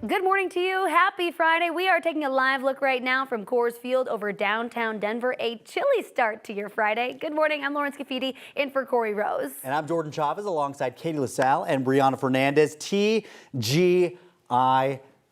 Good morning to you. Happy Friday. We are taking a live look right now from Coors Field over downtown Denver. A chilly start to your Friday. Good morning. I'm Lauren Scafidi in for Corey Rose. And I'm Jordan Chavez alongside Katie LaSalle and Brianna Fernandez. TGIF.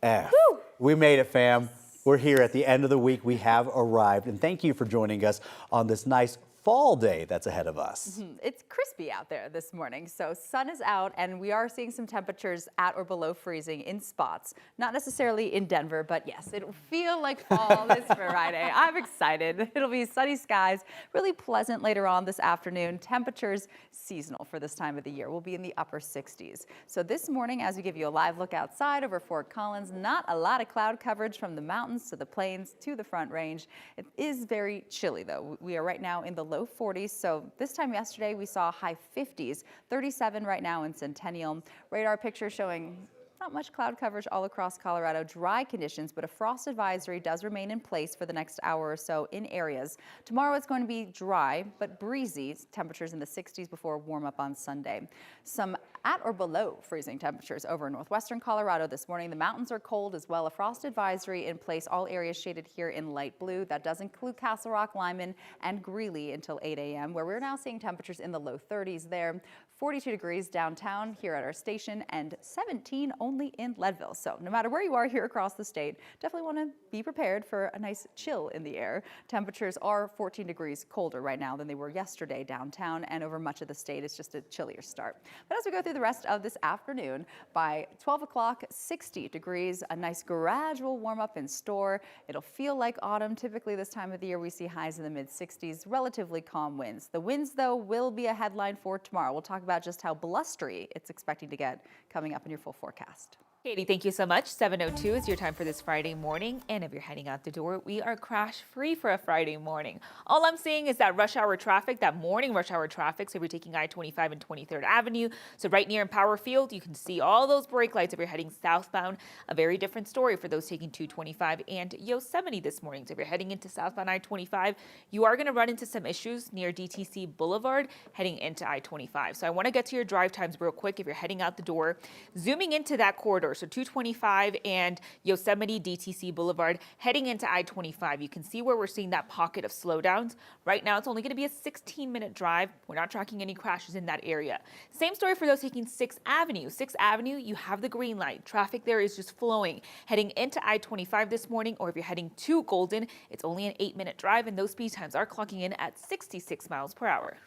Woo! We made it, fam. We're here at the end of the week. We have arrived. And thank you for joining us on this nice fall day that's ahead of us. It's crispy out there this morning, so sun is out and we are seeing some temperatures at or below freezing in spots. Not necessarily in Denver, but yes, it'll feel like fall this Friday. I'm excited. It'll be sunny skies, really pleasant later on this afternoon. Temperatures seasonal for this time of the year. We'll be in the upper 60s. So this morning, as we give you a live look outside over Fort Collins, not a lot of cloud coverage from the mountains to the plains to the Front Range. It is very chilly though. We are right now in the low 40s. So this time yesterday we saw high 50s, 37 right now in Centennial. Radar picture showing not much cloud coverage all across Colorado, dry conditions, but a frost advisory does remain in place for the next hour or so in areas. Tomorrow it's going to be dry, but breezy, temperatures in the 60s before warm up on Sunday. Some at or below freezing temperatures over northwestern Colorado this morning. The mountains are cold as well. A frost advisory in place, all areas shaded here in light blue. That does include Castle Rock, Lyman, and Greeley until 8 a.m., where we're now seeing temperatures in the low 30s there. 42 degrees downtown here at our station and 17 only in Leadville. So no matter where you are here across the state, definitely want to be prepared for a nice chill in the air. Temperatures are 14 degrees colder right now than they were yesterday downtown, and over much of the state it's just a chillier start. But as we go through the rest of this afternoon, by 12 o'clock, 60 degrees, a nice gradual warm up in store. It'll feel like autumn. Typically this time of the year we see highs in the mid 60s, relatively calm winds. The winds though will be a headline for tomorrow. We'll talk about just how blustery it's expecting to get coming up in your full forecast. Katie, thank you so much. 7:02 is your time for this Friday morning. And if you're heading out the door, we are crash free for a Friday morning. All I'm seeing is that rush hour traffic, that morning rush hour traffic. So if you're taking I-25 and 23rd Avenue, so right near Power Field, you can see all those brake lights if you're heading southbound. A very different story for those taking 225 and Yosemite this morning. So if you're heading into southbound I-25, you are going to run into some issues near DTC Boulevard heading into I-25. So I want to get to your drive times real quick if you're heading out the door. Zooming into that corridor, so 225 and Yosemite DTC Boulevard heading into I-25. You can see where we're seeing that pocket of slowdowns. Right now, it's only going to be a 16-minute drive. We're not tracking any crashes in that area. Same story for those taking 6th Avenue. 6th Avenue, you have the green light. Traffic there is just flowing. Heading into I-25 this morning, or if you're heading to Golden, it's only an 8-minute drive, and those speed times are clocking in at 66 miles per hour.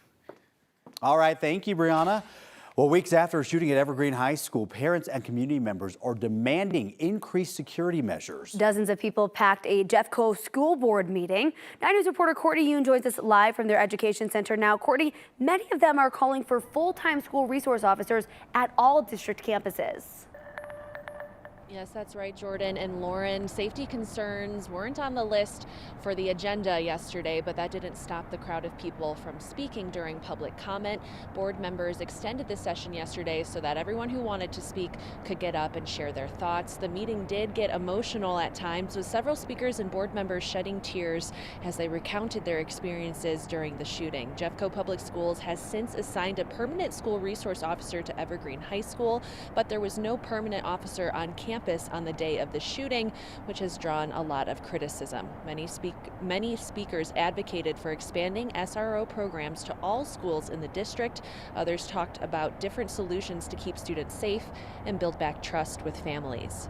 All right, thank you, Brianna. Well, weeks after a shooting at Evergreen High School, parents and community members are demanding increased security measures. Dozens of people packed a Jeffco school board meeting. 9 News reporter Courtney Yoon joins us live from their education center now. Courtney, many of them are calling for full-time school resource officers at all district campuses. Yes, that's right, Jordan and Lauren. Safety concerns weren't on the list for the agenda yesterday, but that didn't stop the crowd of people from speaking during public comment. Board members extended the session yesterday so that everyone who wanted to speak could get up and share their thoughts. The meeting did get emotional at times, with several speakers and board members shedding tears as they recounted their experiences during the shooting. Jeffco Public Schools has since assigned a permanent school resource officer to Evergreen High School, but there was no permanent officer on campus on the day of the shooting, which has drawn a lot of criticism. Many speakers advocated for expanding SRO programs to all schools in the district. Others talked about different solutions to keep students safe and build back trust with families.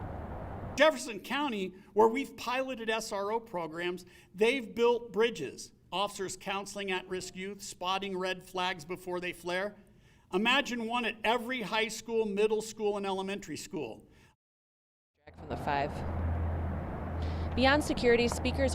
Jefferson County, where we've piloted SRO programs, they've built bridges, officers counseling at-risk youth, spotting red flags before they flare. Imagine one at every high school, middle school, and elementary school. From the 5. Beyond security, speakers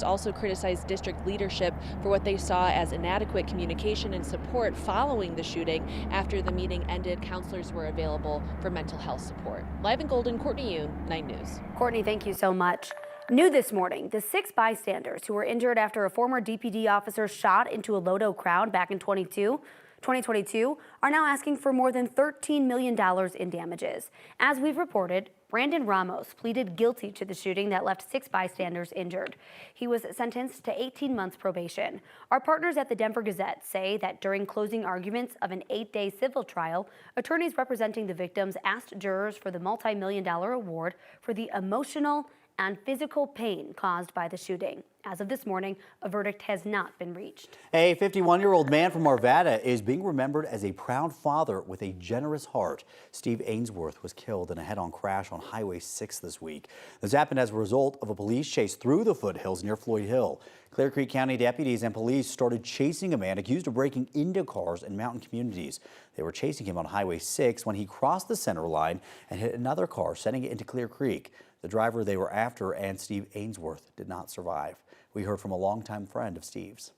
also criticized district leadership for what they saw as inadequate communication and support following the shooting. After the meeting ended, counselors were available for mental health support. Live in Golden, Courtney Yoon, 9 News. Courtney, thank you so much. New this morning, the 6 bystanders who were injured after a former DPD officer shot into a Lodo crowd back in 22 2022 are now asking for more than $13 million in damages. As we've reported, Brandon Ramos pleaded guilty to the shooting that left 6 bystanders injured. He was sentenced to 18 months probation. Our partners at the Denver Gazette say that during closing arguments of an 8-day civil trial, attorneys representing the victims asked jurors for the multi-million-dollar award for the emotional and physical pain caused by the shooting. As of this morning, a verdict has not been reached. A 51-year-old man from Arvada is being remembered as a proud father with a generous heart. Steve Ainsworth was killed in a head-on crash on Highway 6 this week. This happened as a result of a police chase through the foothills near Floyd Hill. Clear Creek County deputies and police started chasing a man accused of breaking into cars in mountain communities. They were chasing him on Highway 6 when he crossed the center line and hit another car, sending it into Clear Creek. The driver they were after and Steve Ainsworth did not survive. We heard from a longtime friend of Steve's.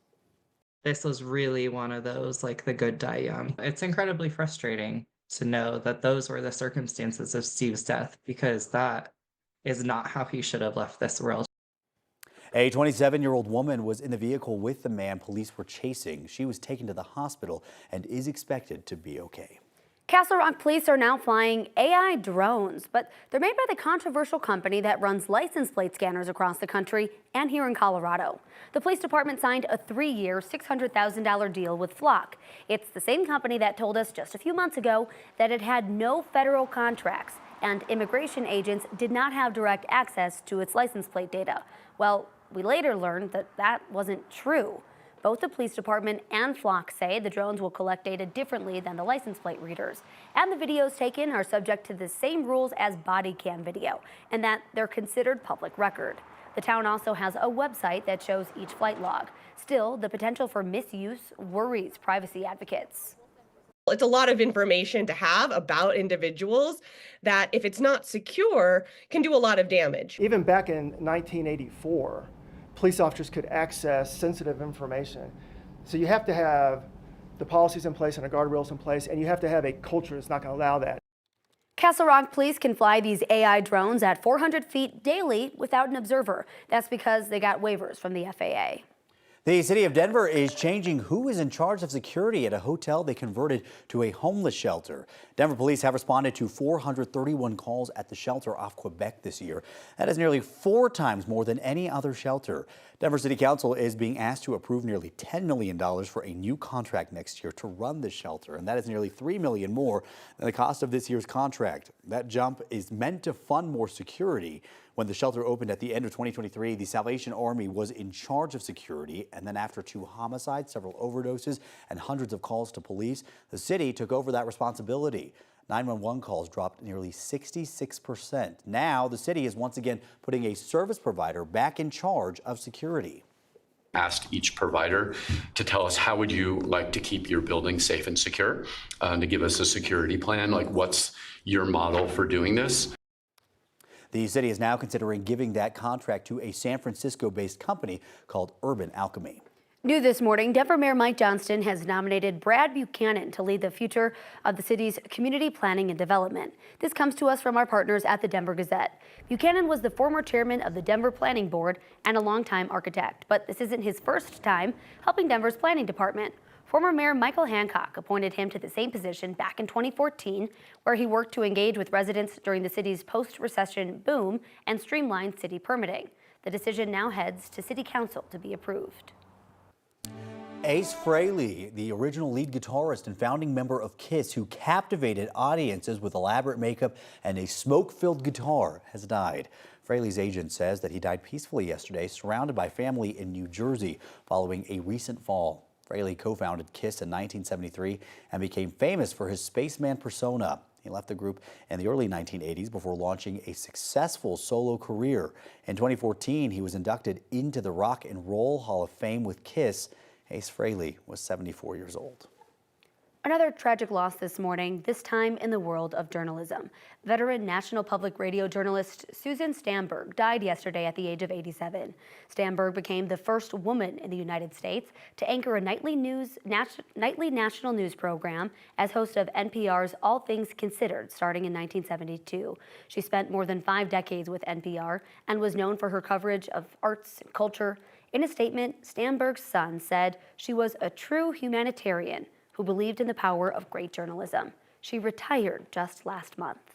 This was really one of those, like, the good die young. It's incredibly frustrating to know that those were the circumstances of Steve's death, because that is not how he should have left this world. A 27-year-old woman was in the vehicle with the man police were chasing. She was taken to the hospital and is expected to be okay. Castle Rock police are now flying AI drones, but they're made by the controversial company that runs license plate scanners across the country and here in Colorado. The police department signed a 3-year, $600,000 deal with Flock. It's the same company that told us just a few months ago that it had no federal contracts and immigration agents did not have direct access to its license plate data. Well, we later learned that that wasn't true. Both the police department and Flock say the drones will collect data differently than the license plate readers. And the videos taken are subject to the same rules as body cam video, and that they're considered public record. The town also has a website that shows each flight log. Still, the potential for misuse worries privacy advocates. It's a lot of information to have about individuals that, if it's not secure, can do a lot of damage. Even back in 1984, police officers could access sensitive information. So you have to have the policies in place and the guardrails in place, and you have to have a culture that's not going to allow that. Castle Rock police can fly these AI drones at 400 feet daily without an observer. That's because they got waivers from the FAA. The city of Denver is changing who is in charge of security at a hotel they converted to a homeless shelter. Denver police have responded to 431 calls at the shelter off Quebec this year. That is nearly 4 times more than any other shelter. Denver City Council is being asked to approve nearly $10 million for a new contract next year to run the shelter, and that is nearly $3 million more than the cost of this year's contract. That jump is meant to fund more security. When the shelter opened at the end of 2023, the Salvation Army was in charge of security, and then after 2 homicides, several overdoses, and hundreds of calls to police, the city took over that responsibility. 911 calls dropped nearly 66%. Now, the city is once again putting a service provider back in charge of security. Asked each provider to tell us, how would you like to keep your building safe and secure, to give us a security plan, like what's your model for doing this. The city is now considering giving that contract to a San Francisco-based company called Urban Alchemy. New this morning, Denver Mayor Mike Johnston has nominated Brad Buchanan to lead the future of the city's community planning and development. This comes to us from our partners at the Denver Gazette. Buchanan was the former chairman of the Denver Planning Board and a longtime architect, but this isn't his first time helping Denver's planning department. Former Mayor Michael Hancock appointed him to the same position back in 2014, where he worked to engage with residents during the city's post-recession boom and streamline city permitting. The decision now heads to City Council to be approved. Ace Frehley, the original lead guitarist and founding member of KISS, who captivated audiences with elaborate makeup and a smoke-filled guitar, has died. Frehley's agent says that he died peacefully yesterday, surrounded by family in New Jersey following a recent fall. Frehley co-founded KISS in 1973 and became famous for his spaceman persona. He left the group in the early 1980s before launching a successful solo career. In 2014, he was inducted into the Rock and Roll Hall of Fame with KISS. Ace Frehley was 74 years old. Another tragic loss this morning, this time in the world of journalism. Veteran National Public Radio journalist Susan Stamberg died yesterday at the age of 87. Stamberg became the first woman in the United States to anchor a nightly national news program as host of NPR's All Things Considered, starting in 1972. She spent more than 5 decades with NPR and was known for her coverage of arts and culture. In a statement, Stamberg's son said she was a true humanitarian, who believed in the power of great journalism. She retired just last month.